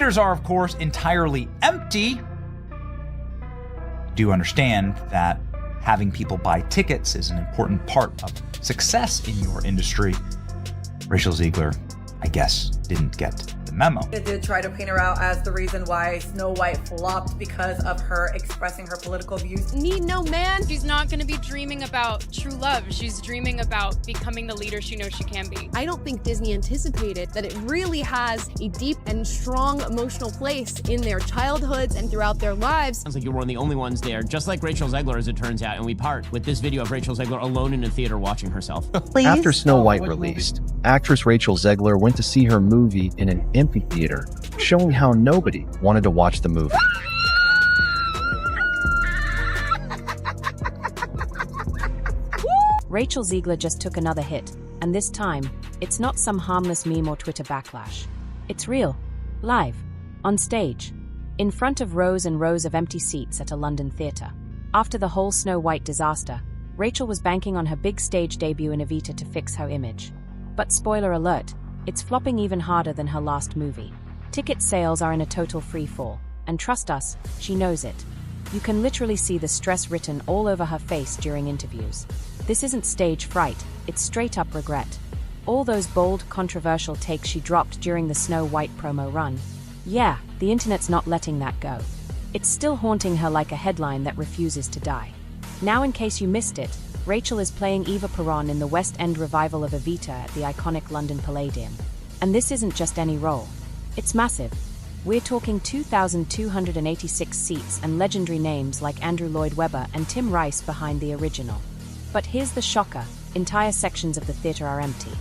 Theaters are, of course, entirely empty. Do understand that having people buy tickets is an important part of success in your industry. Rachel Ziegler, I guess, didn't get the memo. It did try to paint her out as the reason why Snow White flopped because of her expressing her political views. Need no man. She's not going to be dreaming about true love. She's dreaming about becoming the leader she knows she can be. I don't think Disney anticipated that it really has a deep and strong emotional place in their childhoods and throughout their lives. Sounds like you're one of the only ones there, just like Rachel Zegler, as it turns out, and we part with this video of Rachel Zegler alone in a theater watching herself. Please? After Snow White released, actress Rachel Zegler went to see her movie in an amphitheater, showing how nobody wanted to watch the movie. Rachel Ziegler just took another hit, and this time, it's not some harmless meme or Twitter backlash. It's real, live, on stage, in front of rows and rows of empty seats at a London theatre. After the whole Snow White disaster, Rachel was banking on her big stage debut in Evita to fix her image. But spoiler alert, it's flopping even harder than her last movie. Ticket sales are in a total free fall, and trust us, she knows it. You can literally see the stress written all over her face during interviews. This isn't stage fright, it's straight up regret. All those bold, controversial takes she dropped during the Snow White promo run. Yeah, the internet's not letting that go. It's still haunting her like a headline that refuses to die. Now, in case you missed it, Rachel is playing Eva Peron in the West End revival of Evita at the iconic London Palladium. And this isn't just any role. It's massive. We're talking 2,286 seats and legendary names like Andrew Lloyd Webber and Tim Rice behind the original. But here's the shocker, entire sections of the theatre are empty.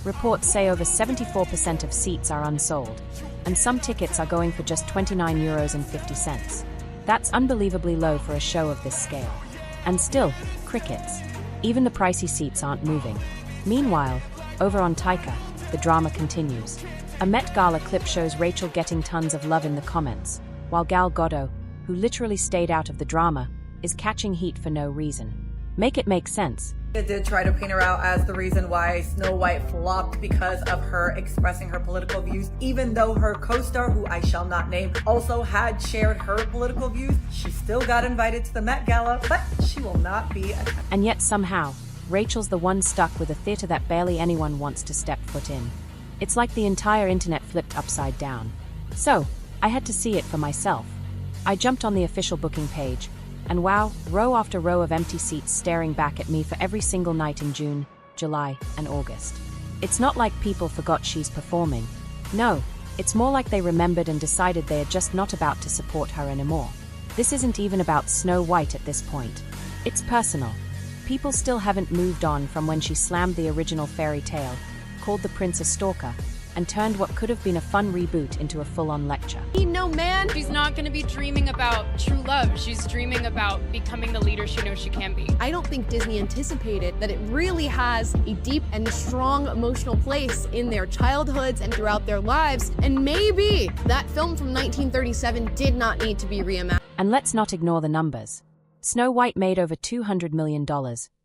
Reports say over 74% of seats are unsold, and some tickets are going for just €29.50. That's unbelievably low for a show of this scale. And still, crickets. Even the pricey seats aren't moving. Meanwhile, over on Taika, the drama continues. A Met Gala clip shows Rachel getting tons of love in the comments, while Gal Gadot, who literally stayed out of the drama, is catching heat for no reason. Make it make sense. It did try to paint her out as the reason why Snow White flopped because of her expressing her political views, even though her co-star, who I shall not name, also had shared her political views. She still got invited to the Met Gala, but she will not be attending. And yet somehow, Rachel's the one stuck with a theatre that barely anyone wants to step foot in. It's like the entire internet flipped upside down. So, I had to see it for myself. I jumped on the official booking page, and wow, row after row of empty seats staring back at me for every single night in June, July, and August. It's not like people forgot she's performing. No, it's more like they remembered and decided they are just not about to support her anymore. This isn't even about Snow White at this point. It's personal. People still haven't moved on from when she slammed the original fairy tale, called the prince a stalker, and turned what could have been a fun reboot into a full-on lecture. Need no man. She's not going to be dreaming about true love. She's dreaming about becoming the leader she knows she can be. I don't think Disney anticipated that it really has a deep and strong emotional place in their childhoods and throughout their lives. And maybe that film from 1937 did not need to be reimagined. And let's not ignore the numbers. Snow White made over $200 million,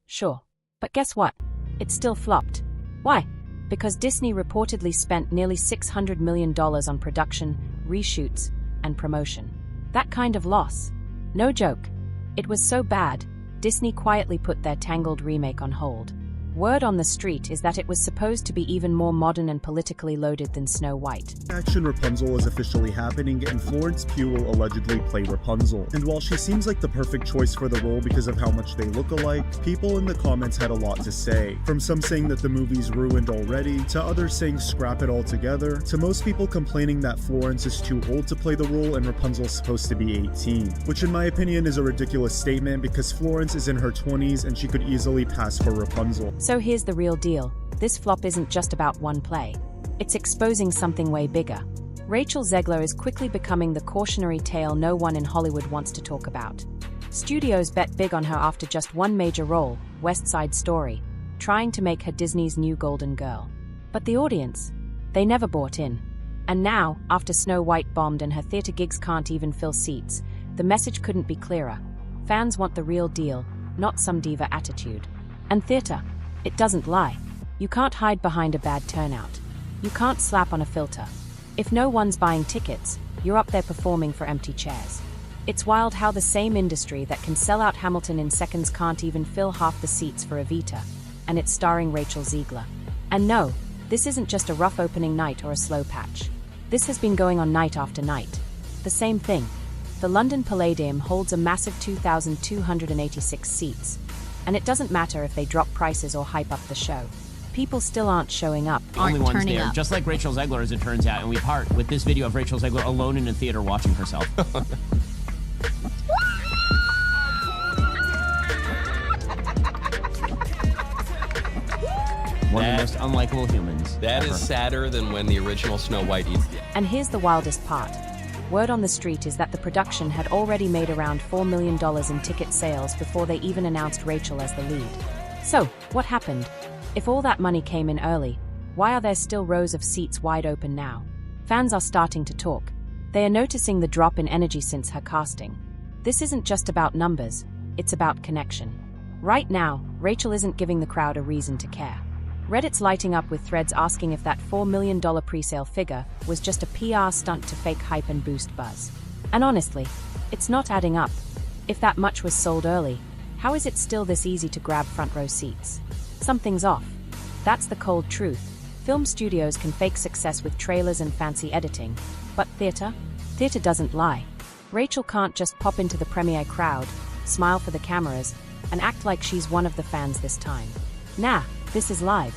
sure. But guess what? It still flopped. Why? Because Disney reportedly spent nearly $600 million on production, reshoots, and promotion. That kind of loss. No joke. It was so bad, Disney quietly put their Tangled remake on hold. Word on the street is that it was supposed to be even more modern and politically loaded than Snow White. Action Rapunzel is officially happening, and Florence Pugh will allegedly play Rapunzel. And while she seems like the perfect choice for the role because of how much they look alike, people in the comments had a lot to say. From some saying that the movie's ruined already, to others saying scrap it altogether, to most people complaining that Florence is too old to play the role and Rapunzel's supposed to be 18. Which in my opinion is a ridiculous statement because Florence is in her 20s and she could easily pass for Rapunzel. So here's the real deal. This flop isn't just about one play. It's exposing something way bigger. Rachel Zegler is quickly becoming the cautionary tale no one in Hollywood wants to talk about. Studios bet big on her after just one major role, West Side Story, trying to make her Disney's new golden girl. But the audience? They never bought in. And now, after Snow White bombed and her theater gigs can't even fill seats, the message couldn't be clearer. Fans want the real deal, not some diva attitude. And theater? It doesn't lie. You can't hide behind a bad turnout. You can't slap on a filter. If no one's buying tickets, you're up there performing for empty chairs. It's wild how the same industry that can sell out Hamilton in seconds can't even fill half the seats for Evita, and it's starring Rachel Ziegler. And no, this isn't just a rough opening night or a slow patch. This has been going on night after night. The same thing. The London Palladium holds a massive 2,286 seats, and it doesn't matter if they drop prices or hype up the show. People still aren't showing up. Only ones there, just like Rachel Zegler, as it turns out, and we part with this video of Rachel Zegler alone in a theater watching herself. One of the most unlikable humans. That ever. is sadder than when the original Snow White eats the... And here's the wildest part. Word on the street is that the production had already made around $4 million in ticket sales before they even announced Rachel as the lead. So, what happened? If all that money came in early, why are there still rows of seats wide open now? Fans are starting to talk. They are noticing the drop in energy since her casting. This isn't just about numbers, it's about connection. Right now, Rachel isn't giving the crowd a reason to care. Reddit's lighting up with threads asking if that $4 million pre-sale figure was just a PR stunt to fake hype and boost buzz. And honestly, it's not adding up. If that much was sold early, how is it still this easy to grab front row seats? Something's off. That's the cold truth. Film studios can fake success with trailers and fancy editing, but theater doesn't lie. Rachel can't just pop into the premiere crowd, smile for the cameras, and act like she's one of the fans this time. Nah, this is live.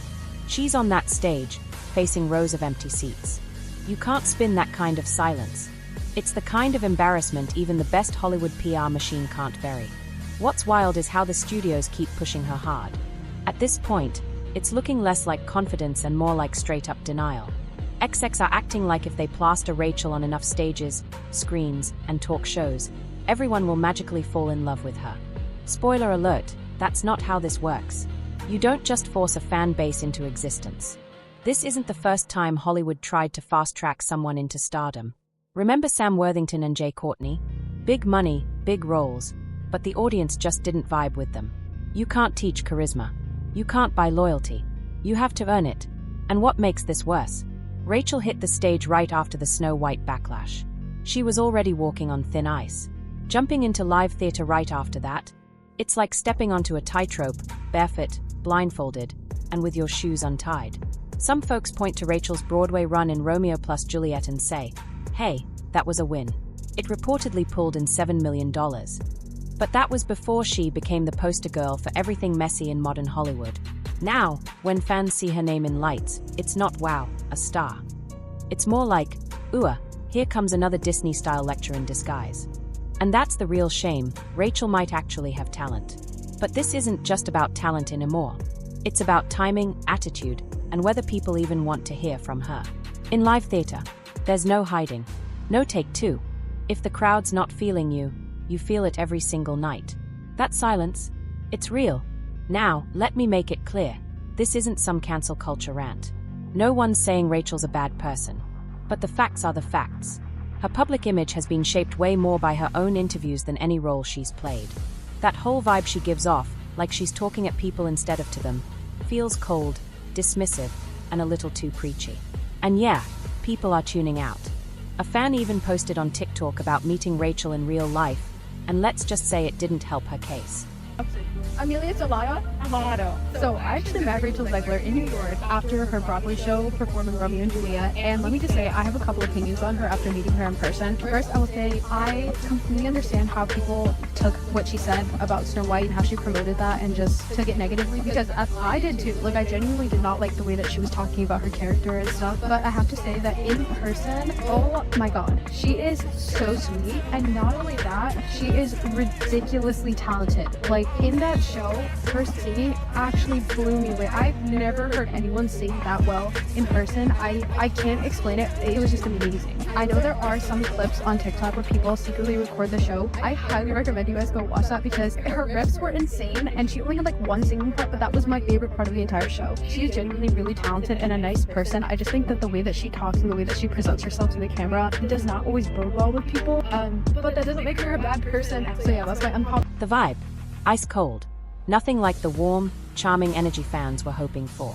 She's on that stage, facing rows of empty seats. You can't spin that kind of silence. It's the kind of embarrassment even the best Hollywood PR machine can't bury. What's wild is how the studios keep pushing her hard. At this point, it's looking less like confidence and more like straight-up denial. XX are acting like if they plaster Rachel on enough stages, screens, and talk shows, everyone will magically fall in love with her. Spoiler alert, that's not how this works. You don't just force a fan base into existence. This isn't the first time Hollywood tried to fast-track someone into stardom. Remember Sam Worthington and Jay Courtney? Big money, big roles, but the audience just didn't vibe with them. You can't teach charisma. You can't buy loyalty. You have to earn it. And what makes this worse? Rachel hit the stage right after the Snow White backlash. She was already walking on thin ice. Jumping into live theater right after that, it's like stepping onto a tightrope, barefoot, blindfolded, and with your shoes untied. Some folks point to Rachel's Broadway run in Romeo plus Juliet and say, hey, that was a win. It reportedly pulled in $7 million. But that was before she became the poster girl for everything messy in modern Hollywood. Now, when fans see her name in lights, it's not wow, a star. It's more like, ooh, here comes another Disney-style lecture in disguise. And that's the real shame. Rachel might actually have talent. But this isn't just about talent anymore. It's about timing, attitude, and whether people even want to hear from her. In live theater, there's no hiding. No take two. If the crowd's not feeling you, you feel it every single night. That silence, it's real. Now, let me make it clear. This isn't some cancel culture rant. No one's saying Rachel's a bad person. But the facts are the facts. Her public image has been shaped way more by her own interviews than any role she's played. That whole vibe she gives off, like she's talking at people instead of to them, feels cold, dismissive, and a little too preachy. And yeah, people are tuning out. A fan even posted on TikTok about meeting Rachel in real life, and let's just say it didn't help her case. Amelia Salado. So I actually met Rachel Zegler in New York after her Broadway show performing Romeo and Juliet, and let me just say I have a couple opinions on her after meeting her in person. First, I will say I completely understand how people took what she said about Snow White and how she promoted that and just took it negatively, because I did too. Like, I genuinely did not like the way that she was talking about her character and stuff, but I have to say that in person, oh my god, she is so sweet, and not only that, she is ridiculously talented. Like, in that show, her singing actually blew me away. I've never heard anyone sing that well in person. I can't explain it. It was just amazing. I know there are some clips on TikTok where people secretly record the show. I highly recommend you guys go watch that because her riffs were insane, and she only had like one singing part, but that was my favorite part of the entire show. She is genuinely really talented and a nice person. I just think that the way that she talks and the way that she presents herself to the camera, it does not always bode well with people, but that doesn't make her a bad person. So yeah, that's my unpopular. The vibe, ice cold. Nothing like the warm, charming energy fans were hoping for.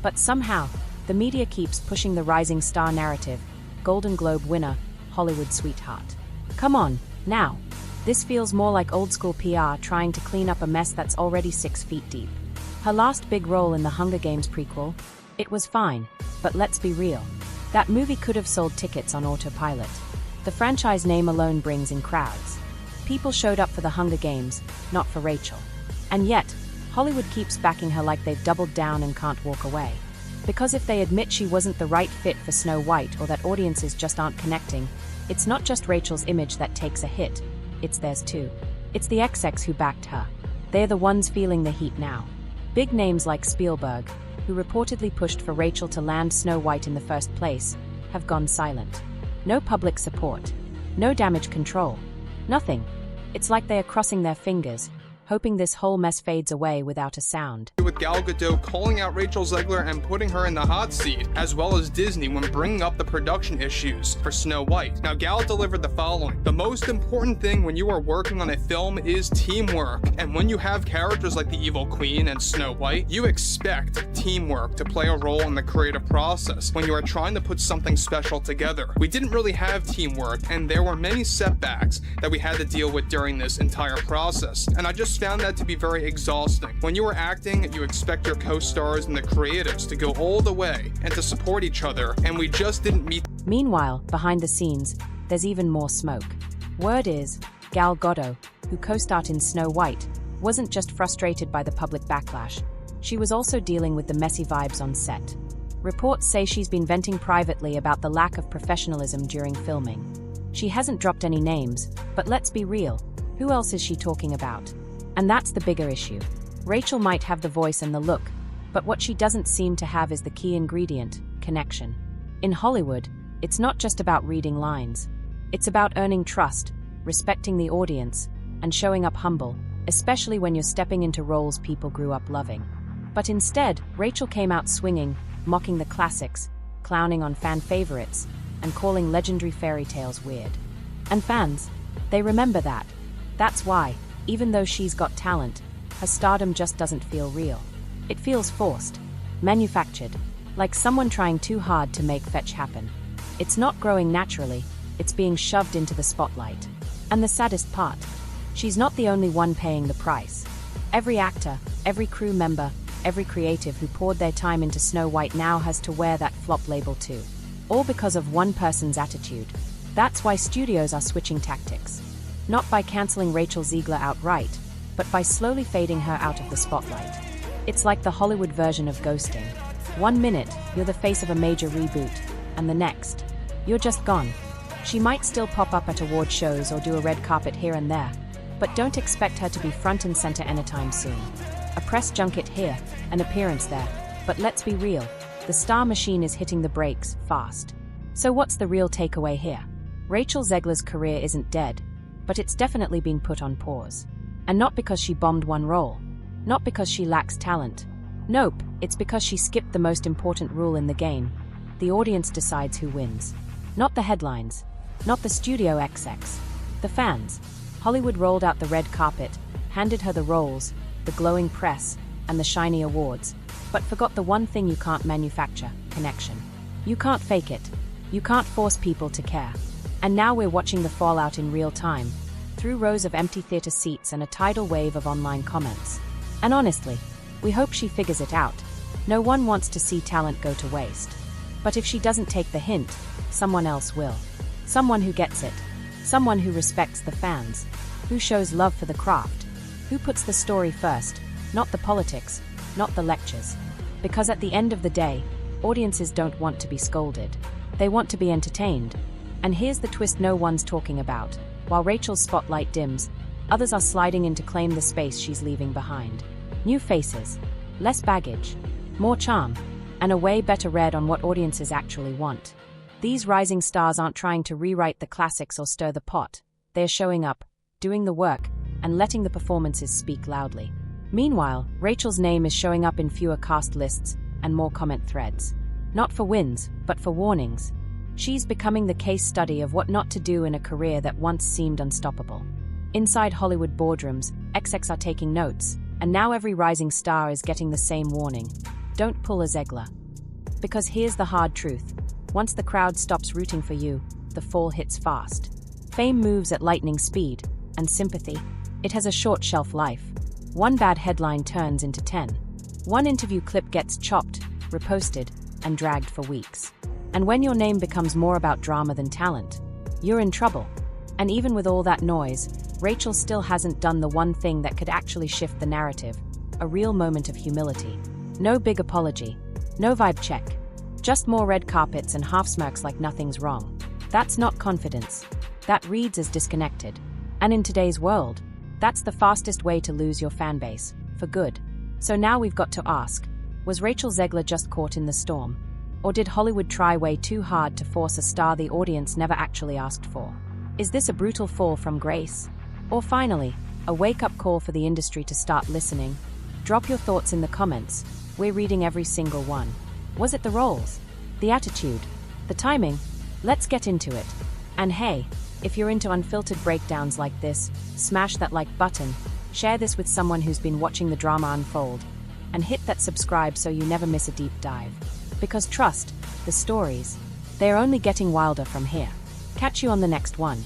But somehow, the media keeps pushing the rising star narrative, Golden Globe winner, Hollywood sweetheart. Come on, now. This feels more like old-school PR trying to clean up a mess that's already 6 feet deep. Her last big role in the Hunger Games prequel? It was fine, but let's be real. That movie could have sold tickets on autopilot. The franchise name alone brings in crowds. People showed up for the Hunger Games, not for Rachel. And yet, Hollywood keeps backing her like they've doubled down and can't walk away. Because if they admit she wasn't the right fit for Snow White or that audiences just aren't connecting, it's not just Rachel's image that takes a hit, it's theirs too. It's the XX who backed her. They're the ones feeling the heat now. Big names like Spielberg, who reportedly pushed for Rachel to land Snow White in the first place, have gone silent. No public support. No damage control. Nothing. It's like they are crossing their fingers, hoping this whole mess fades away without a sound. With Gal Gadot calling out Rachel Zegler and putting her in the hot seat, as well as Disney when bringing up the production issues for Snow White. Now, Gal delivered the following. The most important thing when you are working on a film is teamwork. And when you have characters like the Evil Queen and Snow White, you expect teamwork to play a role in the creative process when you are trying to put something special together. We didn't really have teamwork, and there were many setbacks that we had to deal with during this entire process. And I just found that to be very exhausting. When you are acting, you expect your co-stars and the creatives to go all the way and to support each other, and we just didn't meet. Meanwhile, behind the scenes, there's even more smoke. Word is, Gal Gadot, who co-starred in Snow White, wasn't just frustrated by the public backlash. She was also dealing with the messy vibes on set. Reports say she's been venting privately about the lack of professionalism during filming. She hasn't dropped any names, but let's be real, who else is she talking about? And that's the bigger issue. Rachel might have the voice and the look, but what she doesn't seem to have is the key ingredient, connection. In Hollywood, it's not just about reading lines. It's about earning trust, respecting the audience, and showing up humble, especially when you're stepping into roles people grew up loving. But instead, Rachel came out swinging, mocking the classics, clowning on fan favorites, and calling legendary fairy tales weird. And fans, they remember that. That's why, even though she's got talent, her stardom just doesn't feel real. It feels forced, manufactured, like someone trying too hard to make fetch happen. It's not growing naturally, it's being shoved into the spotlight. And the saddest part, she's not the only one paying the price. Every actor, every crew member, every creative who poured their time into Snow White now has to wear that flop label too. All because of one person's attitude. That's why studios are switching tactics. Not by canceling Rachel Ziegler outright, but by slowly fading her out of the spotlight. It's like the Hollywood version of ghosting. 1 minute, you're the face of a major reboot, and the next, you're just gone. She might still pop up at award shows or do a red carpet here and there, but don't expect her to be front and center anytime soon. A press junket here, an appearance there, but let's be real, the star machine is hitting the brakes fast. So what's the real takeaway here? Rachel Zegler's career isn't dead, but it's definitely been put on pause. And not because she bombed one role, not because she lacks talent. Nope, it's because she skipped the most important rule in the game. The audience decides who wins. Not the headlines, not the studio XX, the fans. Hollywood rolled out the red carpet, handed her the roles, the glowing press, and the shiny awards, but forgot the one thing you can't manufacture, connection. You can't fake it. You can't force people to care. And now we're watching the fallout in real time, through rows of empty theater seats and a tidal wave of online comments. And honestly, we hope she figures it out. No one wants to see talent go to waste. But if she doesn't take the hint, someone else will. Someone who gets it. Someone who respects the fans. Who shows love for the craft. Who puts the story first, not the politics, not the lectures. Because at the end of the day, audiences don't want to be scolded. They want to be entertained. And here's the twist no one's talking about. While Rachel's spotlight dims, others are sliding in to claim the space she's leaving behind. New faces, less baggage, more charm, and a way better read on what audiences actually want. These rising stars aren't trying to rewrite the classics or stir the pot. They're showing up, doing the work, and letting the performances speak loudly. Meanwhile, Rachel's name is showing up in fewer cast lists and more comment threads. Not for wins, but for warnings. She's becoming the case study of what not to do in a career that once seemed unstoppable. Inside Hollywood boardrooms, XX are taking notes, and now every rising star is getting the same warning. Don't pull a Zegler. Because here's the hard truth. Once the crowd stops rooting for you, the fall hits fast. Fame moves at lightning speed, and sympathy, it has a short shelf life. One bad headline turns into 10. One interview clip gets chopped, reposted, and dragged for weeks. And when your name becomes more about drama than talent, you're in trouble. And even with all that noise, Rachel still hasn't done the one thing that could actually shift the narrative, a real moment of humility. No big apology, no vibe check, just more red carpets and half smirks like nothing's wrong. That's not confidence. That reads as disconnected. And in today's world, that's the fastest way to lose your fan base, for good. So now we've got to ask, was Rachel Zegler just caught in the storm? Or did Hollywood try way too hard to force a star the audience never actually asked for? Is this a brutal fall from grace? Or finally, a wake-up call for the industry to start listening? Drop your thoughts in the comments. We're reading every single one. Was it the roles? The attitude? The timing? Let's get into it. And hey, if you're into unfiltered breakdowns like this, smash that like button, share this with someone who's been watching the drama unfold, and hit that subscribe so you never miss a deep dive. Because trust, the stories, they're only getting wilder from here. Catch you on the next one.